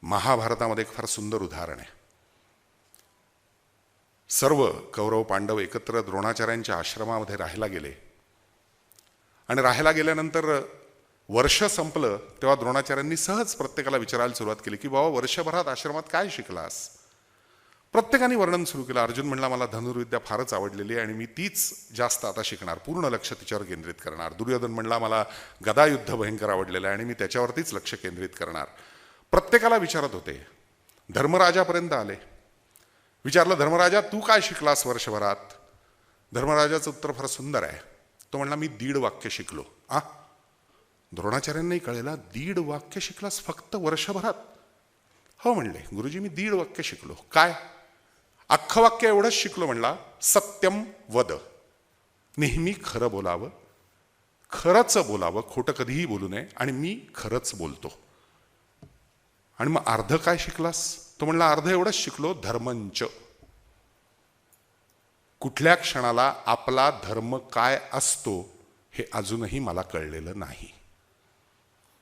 महाभारतामध्ये एक फार सुंदर उदाहरण आहे. सर्व कौरव पांडव एकत्र द्रोणाचार्यांच्या आश्रमामध्ये राहायला गेले आणि राहायला गेल्यानंतर वर्ष संपलं तेव्हा द्रोणाचार्यांनी सहज प्रत्येकाला विचारायला सुरुवात केली की बाबा वर्षभरात आश्रमात काय शिकलास. प्रत्येकाने वर्णन सुरू केलं. अर्जुन म्हणला मला धनुर्विद्या फारच आवडलेली आहे आणि मी तीच जास्त आता शिकणार, पूर्ण लक्ष तिच्यावर केंद्रित करणार. दुर्योधन म्हणला मला गदायुद्ध भयंकर आवडलेलं आहे आणि मी त्याच्यावरतीच लक्ष केंद्रित करणार. प्रत्येकाला विचारत होते. धर्मराजापर्यंत आले. विचारलं धर्मराजा तू काय शिकलास वर्षभरात. धर्मराजाचं उत्तर फार सुंदर आहे. तो म्हणला मी 1.5 वाक्य शिकलो. द्रोणाचार्यांनाही कळेला 1.5 वाक्य शिकलास फक्त वर्षभरात. हो म्हणले गुरुजी मी 1.5 वाक्य शिकलो. काय. अख्खं वाक्य एवढंच शिकलो. म्हणला सत्यम वद, नेहमी खरं बोलावं, खरंच बोलावं, खोटं कधीही बोलू नये आणि मी खरंच बोलतो. आणि मग अर्ध काय शिकलास. तो म्हणला अर्ध एवढंच शिकलो धर्मंच, कुठल्या क्षणाला आपला धर्म काय असतो हे अजूनही मला कळलेलं नाही.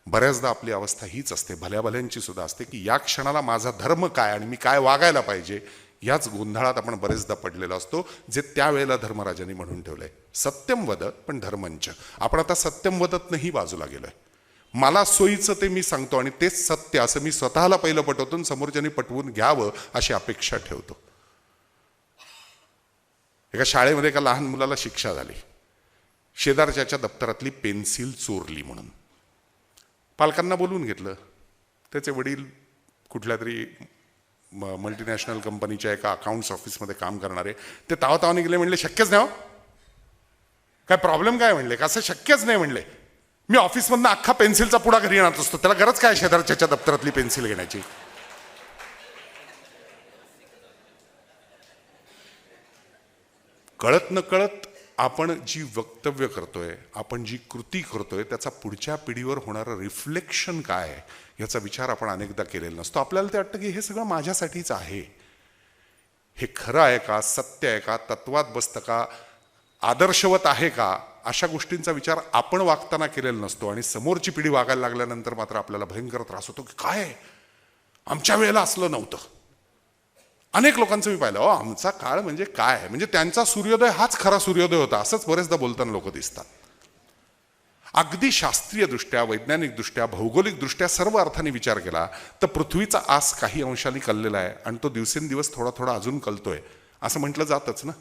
बऱ्याचदा आपली अवस्था हीच असते, भल्या भल्यांची सुद्धा असते, की या क्षणाला माझा धर्म काय आणि मी काय वागायला पाहिजे याच गोंधळात आपण बरेचदा पडलेलो असतो, जे त्यावेळेला धर्मराजांनी म्हणून ठेवलंय सत्यम वद पण धर्मंच. आपण आता सत्यम वदतनंही बाजूला गेलोय. मला सोयीचं ते मी सांगतो आणि तेच सत्य असं मी स्वतःला पहिलं पटवतो, समोरच्यानी पटवून घ्यावं अशी अपेक्षा ठेवतो. एका शाळेमध्ये एका लहान मुलाला शिक्षा झाली. शेजारच्याच्या दप्तरातली पेन्सिल चोरली म्हणून. पालकांना बोलवून घेतलं. त्याचे वडील कुठल्या तरी मल्टीनॅशनल कंपनीच्या एका अकाउंट्स ऑफिसमध्ये काम करणारे. ते तावातावाने गेले. म्हणले शक्यच नाही. काय प्रॉब्लेम काय म्हणले. कसं शक्यच नाही म्हणले. मी ऑफिसमधनं अख्खा पेन्सिलचा पुडा घरी आणत असतो, त्याला गरज काय शेजारच्या दप्तरातली पेन्सिल घेण्याची. कळत न कळत आपण जी वक्तव्य करतोय, आपण जी कृती करतोय त्याचा पुढच्या पिढीवर होणारं रिफ्लेक्शन काय आहे याचा विचार आपण अनेकदा केलेला नसतो. आपल्याला ते वाटतं की हे सगळं माझ्यासाठीच आहे. हे खरं आहे का, सत्य आहे का, तत्वात बसतं का, आदर्शवत आहे का, अशा गोष्टींचा विचार आपण वागताना केलेला नसतो. आणि समोरची पिढी वागायला लागल्यानंतर मात्र आपल्याला भयंकर त्रास होतो की काय आमच्या वेळेला असलं नव्हतं. अनेक लोकांचं मी पाहिलं आमचा काळ म्हणजे काय, म्हणजे त्यांचा सूर्योदय हाच खरा सूर्योदय होता असंच बरेचदा बोलताना लोक दिसतात. अगदी शास्त्रीयदृष्ट्या, वैज्ञानिकदृष्ट्या, भौगोलिकदृष्ट्या सर्व अर्थाने विचार केला तर पृथ्वीचा आस काही अंशाने कललेला आहे आणि तो दिवसेंदिवस थोडा थोडा अजून कलतोय असं म्हटलं जातच ना.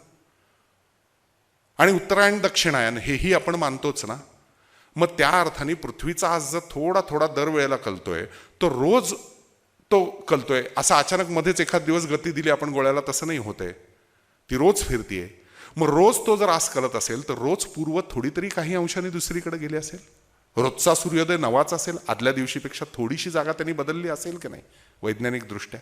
आणि उत्तरायण दक्षिणायन हेही आपण मानतोच ना. मग त्या अर्थाने पृथ्वीचा आस जर थोडा थोडा दरवेळेला कलतोय तो रोज तो कलतोय. असं अचानक मध्येच एखाद दिवस गती दिली आपण गोळ्याला तसं नाही होतंय. ती रोज फिरतीये. मग रोज तो जर आस करत असेल तर रोज पूर्व थोडी तरी काही अंशाने दुसरीकडे गेली असेल. रोजचा सूर्योदय नवाच असेल, आदल्या दिवशीपेक्षा थोडीशी जागा त्यांनी बदलली असेल की नाही वैज्ञानिक दृष्ट्या.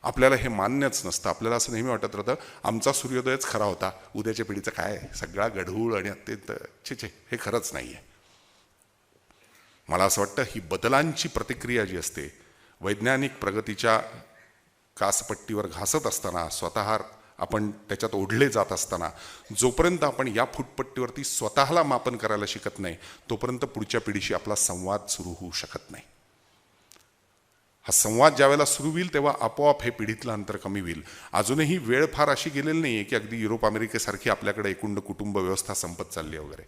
आपल्याला हे मान्यच नसतं. आपल्याला असं नेहमी वाटत राहतं आमचा सूर्योदयच खरा होता, उद्याच्या पिढीचं काय सगळा गढूळ आणि अत्यंत छे हे खरंच नाहीये. मला असं वाटतं ही बदलांची प्रतिक्रिया जी असते, वैज्ञानिक प्रगतीच्या कासपट्टीवर घासत असताना, स्वतः आपण त्याच्यात ओढले जात असताना, जोपर्यंत आपण या फुटपट्टीवरती स्वतःला मापन करायला शिकत नाही तोपर्यंत पुढच्या पिढीशी आपला संवाद सुरू होऊ शकत नाही. हा संवाद ज्या वेळेला सुरू होईल तेव्हा आपोआप हे पिढीतलं अंतर कमी होईल. अजूनही वेळ फार अशी गेलेली नाही आहे की अगदी युरोप अमेरिकेसारखी आपल्याकडे एकूण कुटुंब व्यवस्था संपत चालली आहे वगैरे.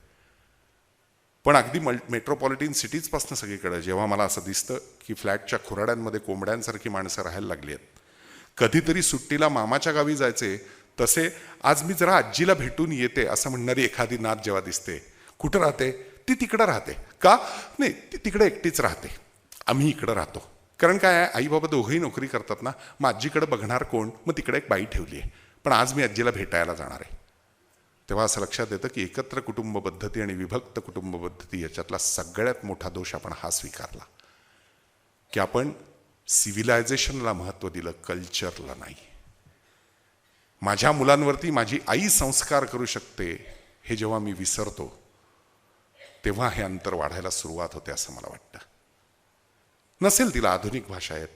पण अगदी मेट्रोपॉलिटन सिटीजपासून सगळीकडे जेव्हा मला असं दिसतं की फ्लॅटच्या खुराड्यांमध्ये कोंबड्यांसारखी माणसं राहायला लागली आहेत. कधीतरी सुट्टीला मामाच्या गावी जायचे तसे आज मी जरा आजीला भेटून येते असं म्हणणारी एखादी नात जेव्हा दिसते. कुठं राहते ती. तिकडं राहते का नाही, ती तिकडे एकटीच राहते, आम्ही इकडं राहतो. कारण काय आहे, आई बाबा दोघंही नोकरी करतात ना, मग आजीकडे बघणार कोण, मग तिकडे एक बाई ठेवली आहे. पण आज मी आजीला भेटायला जाणार आहे. तेव्हा असं लक्षात येतं की एकत्र कुटुंब पद्धती आणि विभक्त कुटुंब पद्धती याच्यातला सगळ्यात मोठा दोष आपण हा स्वीकारला की आपण सिव्हिलायझेशनला महत्त्व दिलं, कल्चरला नाही. माझ्या मुलांवरती माझी आई संस्कार करू शकते हे जेव्हा मी विसरतो तेव्हा हे अंतर वाढायला सुरुवात होते असं मला वाटतं. नसेल तिला आधुनिक भाषा आहेत,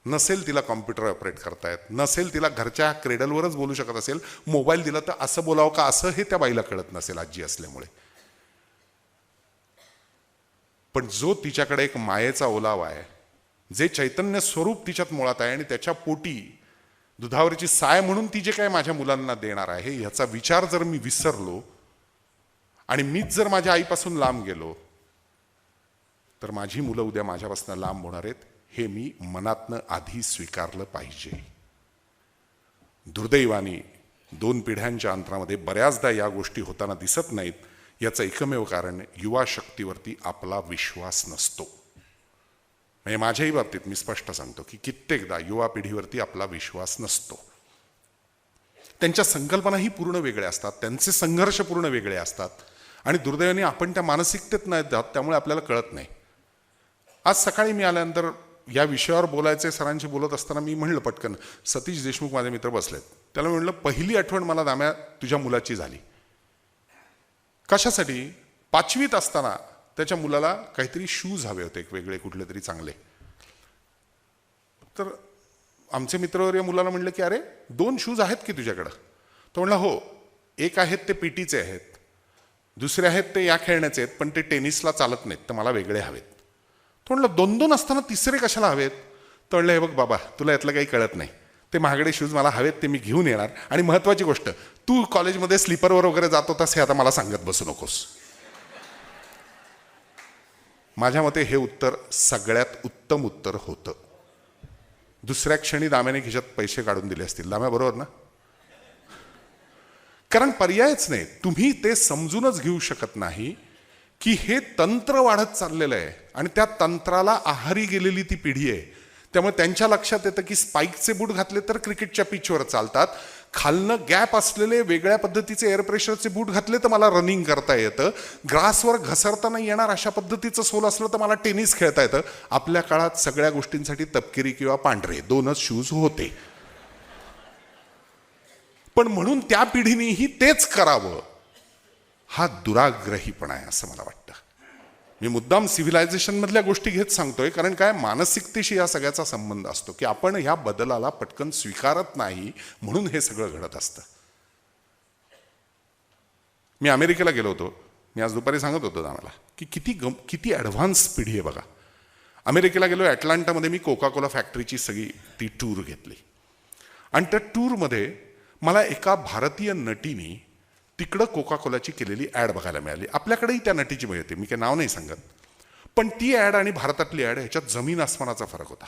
नसेल तिला कॉम्प्युटर ऑपरेट करतायत, नसेल तिला घरच्या क्रेडलवरच बोलू शकत असेल, मोबाईल दिला तर असं बोलावं का असं हे त्या बाईला कळत नसेल आजी असल्यामुळे. पण जो तिच्याकडे एक मायेचा ओलावा आहे, जे चैतन्य स्वरूप तिच्यात मुळात आहे आणि त्याच्या पोटी दुधावरची साय म्हणून ती जे काय माझ्या मुलांना देणार आहे ह्याचा विचार जर मी विसरलो आणि मीच जर माझ्या आईपासून लांब गेलो तर माझी मुलं उद्या माझ्यापासून लांब होणार आहेत, हे मी मनातनं आधी स्वीकारलं पाहिजे. दुर्दैवाने 2 पिढ्यांच्या अंतरामध्ये बऱ्याचदा या गोष्टी होताना दिसत नाहीत. याचं एकमेव कारण युवा शक्तीवरती आपला विश्वास नसतो. म्हणजे माझ्याही बाबतीत मी स्पष्ट सांगतो की कित्येकदा युवा पिढीवरती आपला विश्वास नसतो. त्यांच्या संकल्पनाही पूर्ण वेगळ्या असतात, त्यांचे संघर्ष पूर्ण वेगळे असतात आणि दुर्दैवाने आपण त्या मानसिकतेत नाही जात, त्यामुळे आपल्याला कळत नाही. आज सकाळी मी आल्यानंतर या विषयावर बोलायचे सरांशी बोलत असताना मी म्हणलं पटकन, सतीश देशमुख माझे मित्र बसलेत, त्याला म्हणलं पहिली आठवण मला दाम्या तुझ्या मुलाची झाली. कशासाठी? 5वीत असताना त्याच्या मुलाला काहीतरी शूज हवे होते, एक वेगळे कुठले तरी चांगले. तर आमचे मित्र या मुलाला म्हणलं की अरे 2 शूज आहेत की तुझ्याकडं? तो म्हणला हो, एक आहेत ते पीटीचे आहेत, दुसरे आहेत ते या खेळण्याचे आहेत, पण ते टेनिसला चालत नाहीत, तर मला वेगळे हवेत. तो म्हणलं 2-2 असताना तिसरे कशाला हवेत? तो म्हणलं हे बघ बाबा, तुला यातलं काही कळत नाही, ते महागडे शूज मला हवेत, ते मी घेऊन येणार. आणि महत्वाची गोष्ट, तू कॉलेजमध्ये स्लीपरवर वगैरे जात होतास हे आता मला सांगत बसू नकोस. माझ्या मते हे उत्तर सगळ्यात उत्तम उत्तर होतं. दुसऱ्या क्षणी दाम्याने खिशात पैसे काढून दिले असतील. दाम्या बरोबर ना? कारण पर्यायच नाही. तुम्ही ते समजूनच घेऊ शकत नाही की हे तंत्र वाढत चाललेलं आहे आणि त्या तंत्राला आहारी गेलेली ती पिढी आहे. त्यामुळे त्यांच्या लक्षात येतं की स्पाईकचे बूट घातले तर क्रिकेटच्या पिचवर चालतात, खालनं गॅप असलेले वेगळ्या पद्धतीचे एअर प्रेशरचे बूट घातले तर मला रनिंग करता येतं, ग्रासवर घसरता येणार अशा पद्धतीचं सोल असलं तर मला टेनिस खेळता येतं. आपल्या काळात सगळ्या गोष्टींसाठी तपकिरी किंवा पांढरे 2च शूज होते. पण म्हणून त्या पिढीनेही तेच करावं हा दुराग्रहीपणा आहे असं मला वाटतं. मी मुद्दाम सिव्हिलायझेशन मधल्या गोष्टी घेत सांगतोय, कारण काय मानसिकतेशी या सगळ्याचा संबंध असतो की आपण ह्या बदलाला पटकन स्वीकारत नाही, म्हणून हे सगळं घडत असतं. मी अमेरिकेला गेलो होतो. मी आज दुपारी सांगत होतो आम्हाला की किती ॲडव्हान्स पिढी आहे बघा. अमेरिकेला गेलो, ॲटलांटामध्ये मी कोका कोला फॅक्टरीची सगळी ती टूर घेतली आणि त्या टूरमध्ये मला एका भारतीय नटीने तिकडं कोका कोलाची केलेली ॲड बघायला मिळाली. आपल्याकडेही त्या नटीची मिळते, मी काही नाव नाही सांगत, पण ती ॲड आणि भारतातली ॲड ह्याच्यात जमीन आसमानाचा फरक होता.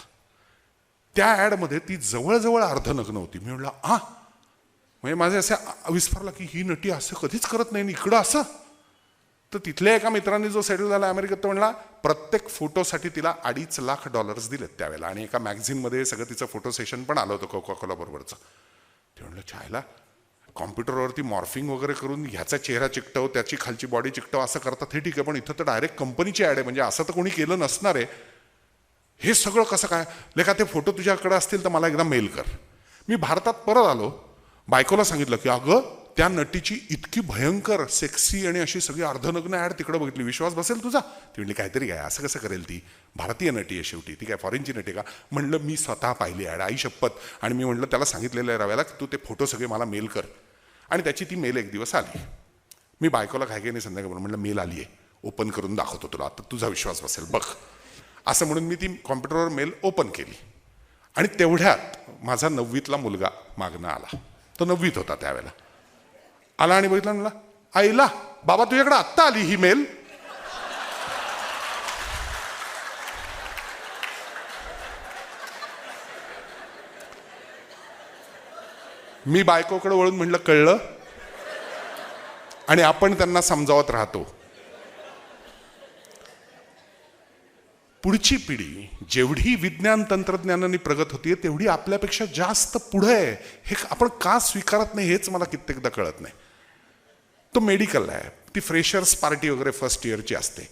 त्या ॲडमध्ये ती जवळजवळ अर्धनग्न होती. मी म्हणलं म्हणजे माझे असे विस्फारला की ही नटी असं कधीच करत नाही, इकडं असं. तर तिथल्या एका मित्रांनी जो सेटल झाला अमेरिकेत, तो म्हणला प्रत्येक फोटोसाठी तिला $2.5 लाख दिलेत त्यावेळेला, आणि एका मॅगझिनमध्ये सगळं तिचं फोटो सेशन पण आलं होतं कोका कोला बरोबरचं. ते म्हणलं छायला कॉम्प्युटरवरती मॉर्फिंग वगैरे करून ह्याचा चेहरा चिकटव, त्याची खालची बॉडी चिकटव असं करतात, हे ठीक आहे, पण इथं तर डायरेक्ट कंपनीची ॲड आहे, म्हणजे असं तर कोणी केलं नसणार आहे. हे सगळं कसं काय? लेखा ते फोटो तुझ्याकडे असतील तर मला एकदा मेल कर. मी भारतात परत आलो, बायकोला सांगितलं की अगं त्या नटीची इतकी भयंकर सेक्सी आणि अशी सगळी अर्धनग्न ॲड तिकडे बघितली, विश्वास बसेल तुझा? ती म्हणली काहीतरी काय, असं कसं करेल, ती भारतीय नटी आहे शेवटी, ती काय फॉरेनची नटी का? म्हणलं मी स्वतः पाहिली ॲड, आई शपथ. आणि मी म्हणलं त्याला सांगितलेलं आहे रव्याला की तू ते फोटो सगळे मला मेल कर. आणि त्याची ती मेल एक दिवस आली. मी बायकोला काय नाही संध्याकाळ म्हणलं मेल आली आहे, ओपन करून दाखवतो तुला, आता तुझा विश्वास बसेल बघ. असं म्हणून मी ती कॉम्प्युटरवर मेल ओपन केली आणि तेवढ्यात माझा 9वीतला मुलगा मागणं आला. तो 9वीत होता त्यावेळेला. आला आणि बघितलं, म्हणला आईला बाबा तुझ्याकडे आत्ता आली ही मेल. मी बायकोकडे वळून म्हणलं कळलं, आणि आपण त्यांना समजावत राहतो. पुढची पिढी जेवढी विज्ञान तंत्रज्ञानाने प्रगत होतीये तेवढी आपल्यापेक्षा जास्त पुढे आहे. हे आपण का स्वीकारत नाही हेच मला कित्येकदा कळत नाही. तो मेडिकल आहे, ती फ्रेशर्स पार्टी वगैरे फर्स्ट इयरची असते,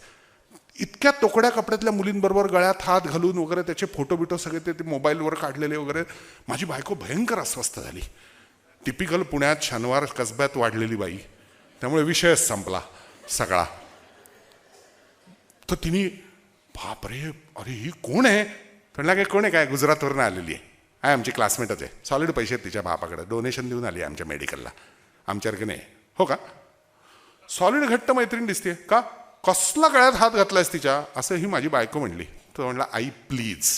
इतक्या तोकड्या कपड्यातल्या मुलींबरोबर गळ्यात हात घालून वगैरे त्याचे फोटो बिटो सगळे ते मोबाईलवर काढलेले वगैरे. माझी बायको भयंकर अस्वस्थ झाली. टिपिकल पुण्यात शनिवार कसब्यात वाढलेली बाई, त्यामुळे विषयच संपला सगळा. तर तिने बापरे अरे ही कोण आहे? म्हणला काय कोण आहे? काय गुजरातवरून आलेली आहे, आमची क्लासमेटच आहे, सॉलिड पैसे आहेत तिच्या बापाकडे, डोनेशन देऊन आली आमच्या मेडिकलला. आमच्यासारखे नाही. हो का? सॉलिड घट्ट मैत्रीण दिसते का? कसला गळ्यात हात घातलायस तिच्या? असं ही माझी बायको म्हणली. तो म्हणला आई प्लीज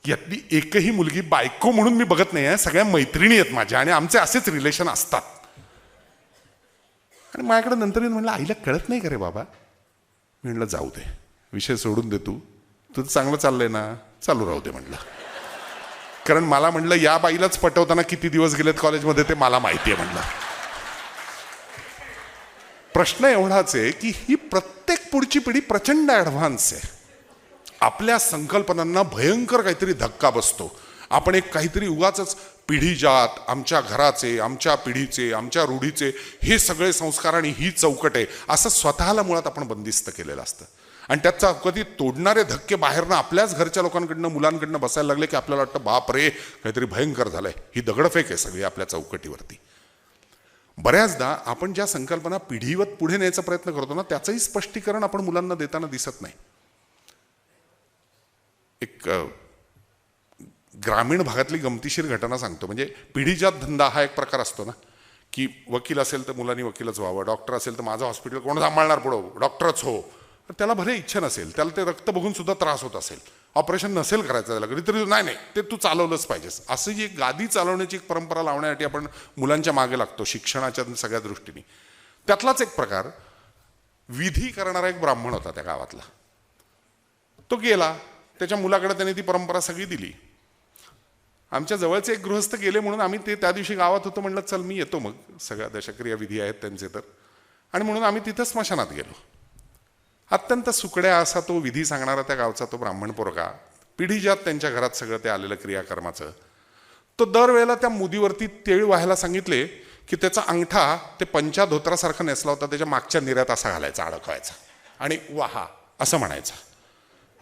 यातली एकही मुलगी बायको म्हणून मी बघत नाही आहे, सगळ्या मैत्रिणी आहेत माझ्या आणि आमचे असेच रिलेशन असतात. आणि माझ्याकडे नंतर मी म्हणलं आईला कळत नाही का रे बाबा. मी म्हणलं जाऊ दे, विषय सोडून दे, तुझं चांगलं चाललंय ना, चालू राहू दे म्हणलं. कारण मला म्हणलं या बाईलाच पटवताना किती दिवस गेलेत कॉलेजमध्ये ते मला माहिती आहे म्हणलं. प्रश्न एवढाच आहे की ही प्रत्येक पुढची पिढी प्रचंड ॲडव्हान्स आहे. आपल्या संकल्पनांना भयंकर काहीतरी धक्का बसतो. आपण एक काहीतरी उगाच पिढीजात, आमच्या घराचे, आमच्या पिढीचे, आमच्या रूढीचे हे सगळे संस्कार आणि ही चौकट आहे असं स्वतःला मुळात आपण बंदिस्त केलेलं असतं. आणि त्याचा कधी तोडणारे धक्के बाहेरनं आपल्याच घरच्या लोकांकडनं, मुलांकडनं बसायला लागले की आपल्याला वाटतं बाप रे काहीतरी भयंकर झालंय. ही दगडफेक आहे सगळी आपल्या चौकटीवरती. बऱ्याचदा आपण ज्या संकल्पना पिढीवत पुढे न्यायचा प्रयत्न करतो ना, त्याचंही स्पष्टीकरण आपण मुलांना देताना दिसत नाही. एक ग्रामीण भागातली गमतीशीर घटना सांगतो. म्हणजे पिढीजात धंदा हा एक प्रकार असतो ना, की वकील असेल तर मुलांनी वकीलच व्हावं, डॉक्टर असेल तर माझं हॉस्पिटल कोण सांभाळणार, पुढं डॉक्टरच हो. त्याला भले इच्छा नसेल, त्याला ते रक्त बघून सुद्धा त्रास होत असेल, ऑपरेशन नसेल करायचं त्याला, कधीतरी नाही ते तू चालवलंच पाहिजेस, असं जी एक गादी चालवण्याची एक परंपरा लावण्यासाठी आपण मुलांच्या मागे लागतो शिक्षणाच्या सगळ्या दृष्टीने. त्यातलाच एक प्रकार, विधी करणारा एक ब्राह्मण होता त्या गावातला. तो गेला, त्याच्या मुलाकडे त्याने ती परंपरा सगळी दिली. आमच्या जवळचे एक गृहस्थ गेले म्हणून आम्ही ते त्या दिवशी गावात होतो, म्हणलं चल मी येतो मग, सगळ्या दशक्रिया विधी आहेत त्यांचे तर. आणि म्हणून आम्ही तिथं स्मशानात गेलो. अत्यंत सुकड्या असा तो विधी सांगणारा त्या गावचा तो ब्राह्मण पोरगा, पिढीजात त्यांच्या घरात सगळं ते आलेलं क्रियाकर्माचं. तो दरवेळेला त्या मुदीवरती तेळ व्हायला सांगितले की त्याचा अंगठा ते पंचा धोत्रासारखा नेसला होता, त्याच्या मागच्या निर्यात असा घालायचा, अडकवायचा आणि वाहा असं म्हणायचा.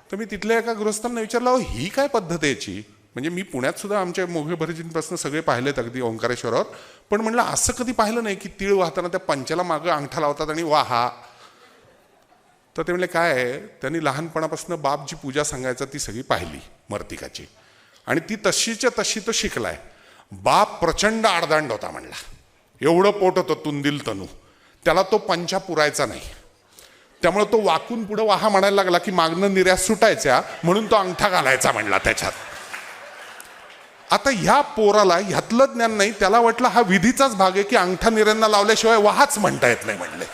तर मी तिथल्या एका गृहस्थांना विचारलं, ही काय पद्धत आहे याची? म्हणजे मी पुण्यात सुद्धा आमच्या मोघे भरजींपासून सगळे पाहिलेत अगदी ओंकारेश्वरावर, पण म्हणलं असं कधी पाहिलं नाही की तीळ वाहताना त्या पंचाला मागं अंगठा लावतात आणि वाहा. तर ते म्हणले काय आहे, त्यांनी लहानपणापासून बाप जी पूजा सांगायचा ती सगळी पाहिली मर्तिकाची, आणि ती तशीच्या तशी तो शिकलाय. बाप प्रचंड आडदांड होता म्हणला, एवढं पोट होतं तुंदिल तनू, त्याला तो पंचा पुरायचा नाही, त्यामुळे तो वाकून पुढे वाहा म्हणायला लागला की मागणं निर्यात सुटायच्या, म्हणून तो अंगठा घालायचा म्हणला त्याच्यात. आता ह्या पोराला ह्यातलं ज्ञान नाही, त्याला वाटलं हा विधीचाच भाग आहे की अंगठा निर्यांना लावल्याशिवाय वाहाच म्हणता येत नाही म्हणले.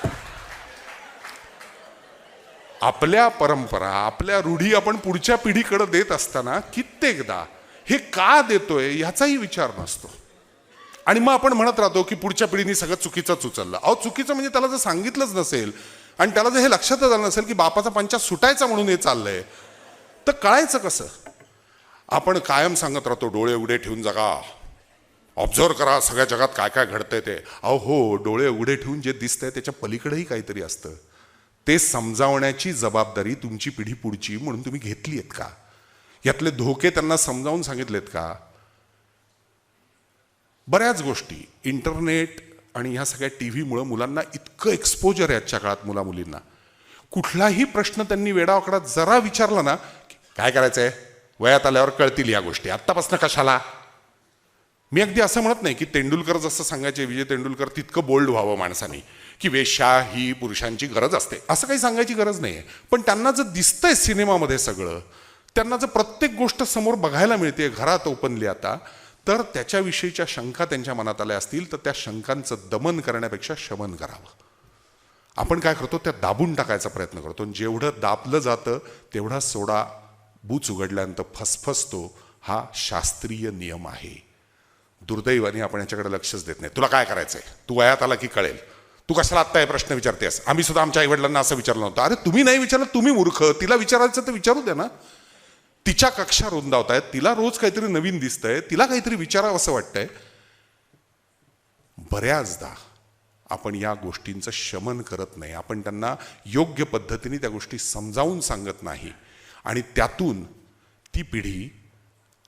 आपल्या परंपरा, आपल्या रूढी आपण पुढच्या पिढीकडे देत असताना कित्येकदा हे का देतोय ह्याचाही विचार नसतो. आणि मग आपण म्हणत राहतो की पुढच्या पिढीने सगळं चुकीचंच उचललं. अहो चुकीचं म्हणजे त्याला जर सांगितलंच नसेल आणि त्याला जर हे लक्षातच आलं नसेल की बापाचा पंचा सुटायचा म्हणून हे चाललंय, तर कळायचं कसं? आपण कायम सांगत राहतो डोळे उघडे ठेवून जगा, ऑब्झर्व करा सगळ्या जगात काय काय घडतंय ते. अहो हो, डोळे उघडे ठेवून जे दिसतंय त्याच्या पलीकडेही काहीतरी असतं. ते समजावण्याची जबाबदारी तुमची पिढी पुढची म्हणून तुम्ही घेतली आहेत का? यातले धोके त्यांना समजावून सांगितलेत का? बऱ्याच गोष्टी इंटरनेट आणि ह्या सगळ्या टीव्हीमुळे मुलांना इतकं एक्सपोजर आहे आजच्या काळात. मुलींना कुठलाही प्रश्न त्यांनी वेडावाकडा जरा विचारला ना, काय करायचंय, वयात आल्यावर कळतील या गोष्टी, आत्तापासून कशाला? मी अगदी असं म्हणत नाही की तेंडुलकर जसं सांगायचे, विजय तेंडुलकर, तितकं बोल्ड व्हावं माणसाने की वेश्या ही पुरुषांची गरज असते, असं काही सांगायची गरज नाही आहे. पण त्यांना जर दिसतंय सिनेमामध्ये सगळं, त्यांना जर प्रत्येक गोष्ट समोर बघायला मिळते, घरात ओपनली आता, तर त्याच्याविषयीच्या शंका त्यांच्या मनात आल्या असतील तर त्या शंकांचं दमन करण्यापेक्षा शमन करावं. आपण काय करतो, त्या दाबून टाकायचा प्रयत्न करतो. जेवढं दाबलं जातं तेवढा सोडा बूच उघडल्यानंतर फसफसतो. हा शास्त्रीय नियम आहे. दुर्दैवाने आपण याच्याकडे लक्षच देत नाही. तुला काय करायचंय, तू वयात आला की कळेल, तू कशाला आत्ता हे प्रश्न विचारतेस? आम्ही सुद्धा आमच्या आईवडिलांना असं विचारलं नव्हतं. अरे तुम्ही नाही विचारलं, तुम्ही मूर्ख, तिला विचारायचं तर विचारू द्या ना. तिच्या कक्षा रुंदावतायत, तिला रोज काहीतरी नवीन दिसतंय, तिला काहीतरी विचारावं असं वाटतंय. बऱ्याचदा आपण या गोष्टींचं शमन करत नाही. आपण त्यांना योग्य पद्धतीने त्या गोष्टी समजावून सांगत नाही आणि त्यातून ती पिढी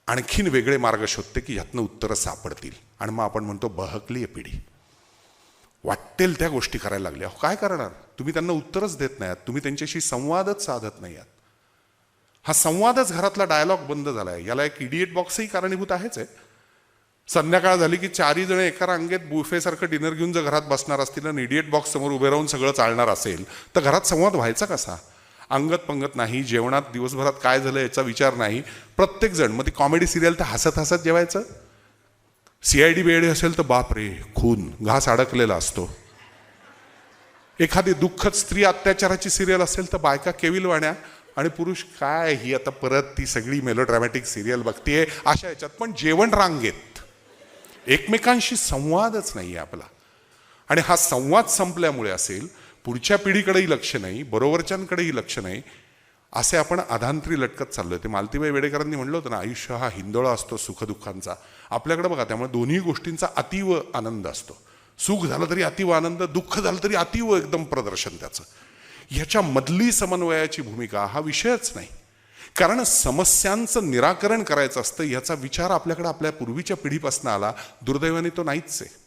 आणखीन वेगळे मार्ग शोधते की ह्यातनं उत्तरं सापडतील. आणि मग आपण म्हणतो बहकली आहे पिढी, वाटेल त्या गोष्टी करायला लागल्या. काय करणार? तुम्ही त्यांना उत्तरच देत नाही आहात, तुम्ही त्यांच्याशी संवादच साधत नाही आहात. हा संवादच घरातला डायलॉग बंद झाला आहे. याला एक इडिएट बॉक्सही कारणीभूत आहेच आहे. संध्याकाळ झाली की चारही जण एका रांगेत बुफेसारखं डिनर घेऊन जर घरात बसणार असतील आणि इडिएट बॉक्स समोर उभे राहून सगळं चालणार असेल तर घरात संवाद व्हायचा कसा? अंगत पंगत नाही, जेवणात दिवसभरात काय झालं याचा विचार नाही. प्रत्येकजण, मग ती कॉमेडी सिरियल तर हसत हसत जेवायचं. CID BID असेल तर बापरे, खून घास अडकलेला असतो. एखादी दुःखद स्त्री अत्याचाराची सिरियल असेल तर बायका केविलवाण्या आणि पुरुष काय ही आता परत ती सगळी मेलोड्रॅमॅटिक सिरियल बघतीये अशा याच्यात. पण जेवण रांगेत, एकमेकांशी संवादच नाही आपला. आणि हा संवाद संपल्यामुळे असेल, पुढच्या पिढीकडेही लक्ष नाही, बरोबरच्यांकडेही लक्ष नाही, असे आपण अधांतरी लटकत चाललोय. ते मालतीबाई वेडेकरांनी म्हणलं होतं ना, आयुष्य हा हिंदोळा असतो सुखदुःखांचा. आपल्याकडे बघा, त्यामुळे दोन्ही गोष्टींचा अतीव आनंद असतो. सुख झालं तरी अतीव आनंद, दुःख झालं तरी अतीव एकदम प्रदर्शन त्याचं. ह्याच्या मधली समन्वयाची भूमिका हा विषयच नाही. कारण समस्यांचं निराकरण करायचं असतं याचा विचार आपल्याकडे आपल्या पूर्वीच्या पिढीपासून आला. दुर्दैवाने तो नाहीच आहे.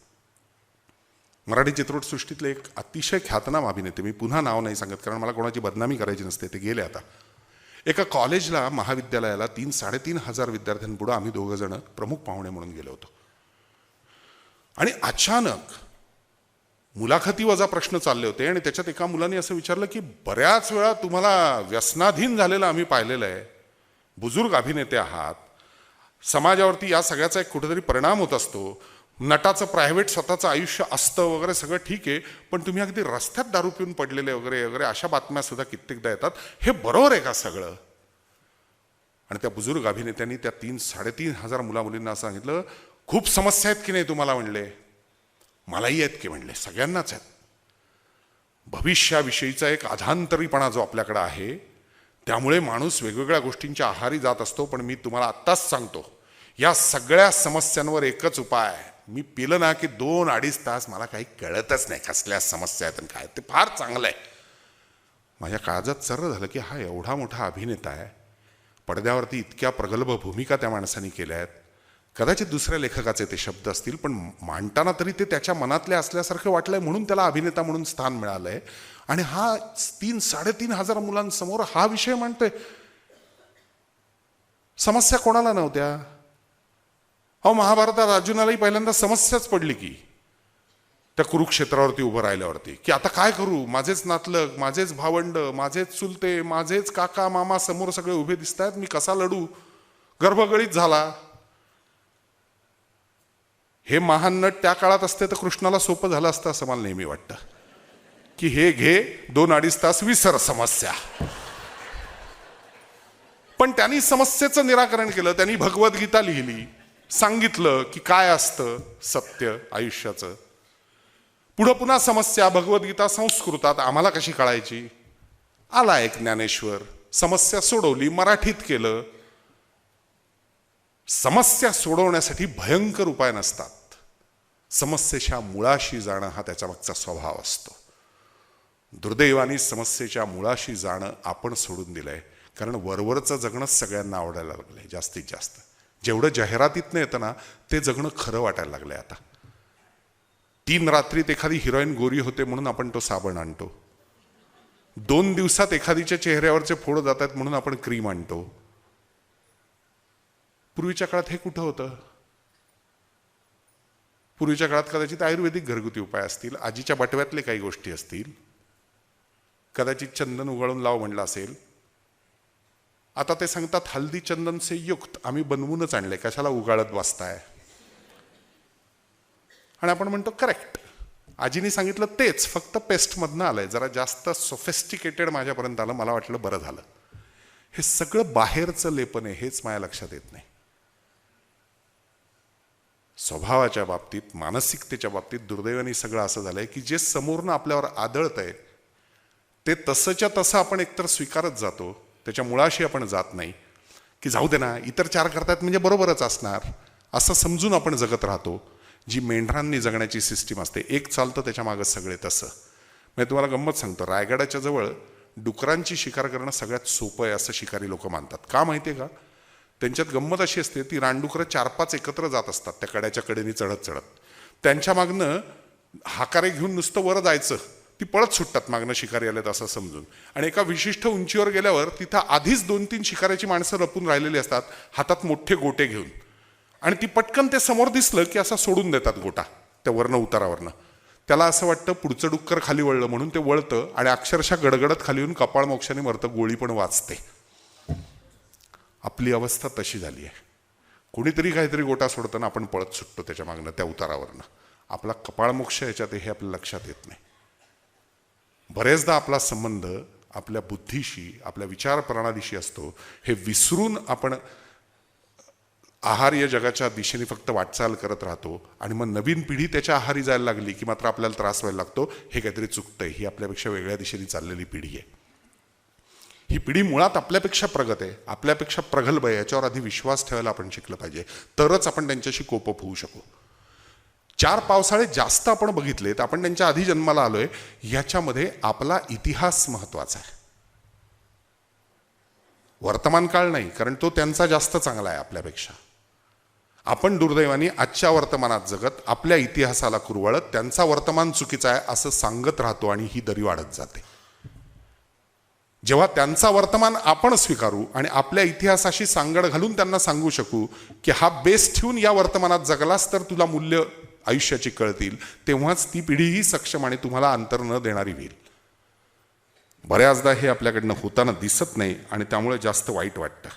मराठी चित्रपटसृष्टीतले एक अतिशय ख्यातनाम अभिनेते, मी पुन्हा नाव नाही सांगत कारण मला कोणाची बदनामी करायची नसते, ते गेले आता. एका कॉलेजला, महाविद्यालयाला 3-3.5 हजार विद्यार्थ्यांपुढे आम्ही दोघं जण प्रमुख पाहुणे म्हणून गेलो होतो. आणि अचानक मुलाखती वजा प्रश्न चालले होते आणि त्याच्यात एका मुलाने असं विचारलं की बऱ्याच वेळा तुम्हाला व्यसनाधीन झालेलं आम्ही पाहिलेलं आहे, बुजुर्ग अभिनेते आहात, समाजावरती या सगळ्याचा एक कुठेतरी परिणाम होत असतो, नटाचं प्रायव्हेट स्वतःचं आयुष्य असतं वगैरे सगळं ठीक आहे, पण तुम्ही अगदी रस्त्यात दारू पिऊन पडलेले वगैरे वगैरे अशा बातम्या सुद्धा कित्येकदा येतात, हे बरोबर आहे का सगळं? आणि त्या बुजुर्ग अभिनेत्यांनी त्या 3-3.5 हजार मुलामुलींना सांगितलं, खूप समस्या आहेत की नाही तुम्हाला म्हणले? मलाही आहेत की म्हणले, सगळ्यांनाच आहेत. भविष्याविषयीचा एक अधांतरीपणा जो आपल्याकडे आहे त्यामुळे माणूस वेगवेगळ्या गोष्टींच्या आहारी जात असतो. पण मी तुम्हाला आत्ताच सांगतो, या सगळ्या समस्यांवर एकच उपाय आहे. मी पिलं ना की 2-2.5 तास मला काही कळतच नाही कसल्या समस्या आहेत आणि काय. ते फार चांगलं आहे. माझ्या काळजात सर्र झालं की हा एवढा मोठा अभिनेता आहे, पडद्यावरती इतक्या प्रगल्भ भूमिका त्या माणसाने केल्या आहेत. कदाचित दुसऱ्या लेखकाचे ते शब्द असतील, पण मांडताना तरी ते त्याच्या मनातले असल्यासारखं वाटलंय म्हणून त्याला अभिनेता म्हणून स्थान मिळालंय. आणि हा 3-3.5 हजार मुलांसमोर हा विषय मांडतोय. समस्या कोणाला नव्हत्या? अहो, महाभारतात अर्जुनालाही पहिल्यांदा समस्याच पडली की त्या कुरुक्षेत्रावरती उभं राहिल्यावरती, की आता काय करू, माझेच नातलग, माझेच भावंड, माझेच चुलते, माझेच काका मामा समोर सगळे उभे दिसत आहेत, मी कसा लढू? गर्भगळीत झाला. हे महान नट त्या काळात असते तर कृष्णाला सोपं झालं असतं असं मला नेहमी वाटतं, की हे घे 2-2.5 तास विसर समस्या. पण त्यांनी समस्येचं निराकरण केलं. त्यांनी भगवद्गीता लिहिली, सांगितलं की काय असतं सत्य आयुष्याचं. पुढं पुन्हा समस्या, भगवद्गीता संस्कृतात, आम्हाला कशी कळायची? आला एक ज्ञानेश्वर, समस्या सोडवली, मराठीत केलं. समस्या सोडवण्यासाठी भयंकर उपाय नसतात. समस्येच्या मुळाशी जाणं हा त्याच्या मागचा स्वभाव असतो. दुर्दैवाने समस्येच्या मुळाशी जाणं आपण सोडून दिलंय, कारण वरवरचं जगणंच सगळ्यांना आवडायला लागलंय. जास्तीत जास्त जेवढं जाहिरातीतनं येतं ना ते जगणं खरं वाटायला लागलंय आता. 3 रात्रीत एखादी हिरोईन गोरी होते म्हणून आपण तो साबण आणतो. 2 दिवसात एखादीच्या चेहऱ्यावरचे फोड जात आहेत म्हणून आपण क्रीम आणतो. पूर्वीच्या काळात हे कुठं होतं? पूर्वीच्या काळात कदाचित आयुर्वेदिक घरगुती उपाय असतील, आजीच्या बटव्यातले काही गोष्टी असतील, कदाचित चंदन उगाळून लाव म्हणलं असेल. आता ते सांगतात हल्दी चंदन से युक्त, आम्ही बनवूनच आणले, कशाला उगाळत बसताय? आणि आपण म्हणतो करेक्ट, आजीने सांगितलं तेच, फक्त पेस्टमधनं आलंय, जरा जास्त सोफिस्टिकेटेड माझ्यापर्यंत आलं, मला वाटलं बरं झालं. हे सगळं बाहेरचं लेपन आहे, हेच माझ्या लक्षात येत नाही. स्वभावाच्या बाबतीत, मानसिकतेच्या बाबतीत दुर्दैवाने सगळं असं झालंय की जे समोरनं आपल्यावर आदळतंय ते तसंच्या तसं आपण एकतर स्वीकारत जातो, त्याच्या मुळाशी आपण जात नाही, की जाऊ दे ना, इतर 4 करतात म्हणजे बरोबरच असणार असं समजून आपण जगत राहतो. जी मेंढरांनी जगण्याची सिस्टीम असते, एक चालतं त्याच्या मागं सगळे तसं. मी तुम्हाला गंमत सांगतो, रायगडाच्या जवळ डुकरांची शिकार करणं सगळ्यात सोपं आहे असं शिकारी लोक मानतात. का माहिती आहे का? त्यांच्यात गंमत अशी असते, ती रानडुकरं 4-5 एकत्र जात असतात त्या कड्याच्या कडेने चढत चढत. त्यांच्या मागनं हाकारे घेऊन नुसतं वर जायचं, ती पळत सुटतात मागनं शिकारी आलेत असं समजून. आणि एका विशिष्ट उंचीवर गेल्यावर तिथं आधीच 2-3 शिकाऱ्याची माणसं लपून राहिलेली असतात, हातात मोठे गोटे घेऊन. आणि ती पटकन ते समोर दिसलं की असा सोडून देतात गोटा त्या वरनं उतारावरनं. त्याला असं वाटतं पुढचं डुक्कर खाली वळलं म्हणून ते वळतं आणि अक्षरशः गडगडत खाली येऊन कपाळ मोक्षाने मरतं, गोळी पण वाचते. आपली अवस्था तशी झाली आहे. कोणीतरी काहीतरी गोटा सोडताना आपण पळत सुटतो त्याच्या मागणं, त्या उतारावरनं. आपला कपाळमोक्ष याच्यात हे आपल्या लक्षात येत नाही. बरेचदा आपला संबंध आपल्या बुद्धीशी, आपल्या विचार प्रणालीशी असतो. हे विसरून आपण आहार्य जगाच्या दिशेने फक्त वाटचाल करत राहतो आणि मग नवीन पिढी त्याच्या आहारी जायला लागली की मात्र आपल्याला त्रास व्हायला लागतो. हे काहीतरी चुकतंय, ही आपल्यापेक्षा वेगळ्या दिशेने चाललेली पिढी आहे. ही पिढी मुळात आपल्यापेक्षा प्रगत आहे, आपल्यापेक्षा प्रगल्भ आहे. याच्यावर आधी विश्वास ठेवायला आपण शिकलं पाहिजे, तरच आपण त्यांच्याशी कोपअप होऊ शकू. 4 पावसाळे जास्त आपण बघितलेत, आपण त्यांच्या आधी जन्माला आलोय. याच्यामध्ये आपला इतिहास महत्वाचा आहे, वर्तमान काळ नाही, कारण तो त्यांचा जास्त चांगला आहे आपल्यापेक्षा. आपण दुर्दैवाने आजच्या वर्तमानात जगत आपल्या इतिहासाला कुरवाळत त्यांचा वर्तमान चुकीचा आहे असं सांगत राहतो आणि ही दरी वाढत जाते. जेव्हा त्यांचा वर्तमान आपण स्वीकारू आणि आपल्या इतिहासाशी सांगड घालून त्यांना सांगू शकू की हा बेस ठेवून या वर्तमानात जगलास तर तुला मूल्य आयुष्याची कळतील, तेव्हाच ती पिढीही सक्षम आणि तुम्हाला अंतर न देणारी होईल. बऱ्याचदा हे आपल्याकडनं होताना दिसत नाही आणि त्यामुळे जास्त वाईट वाटतं.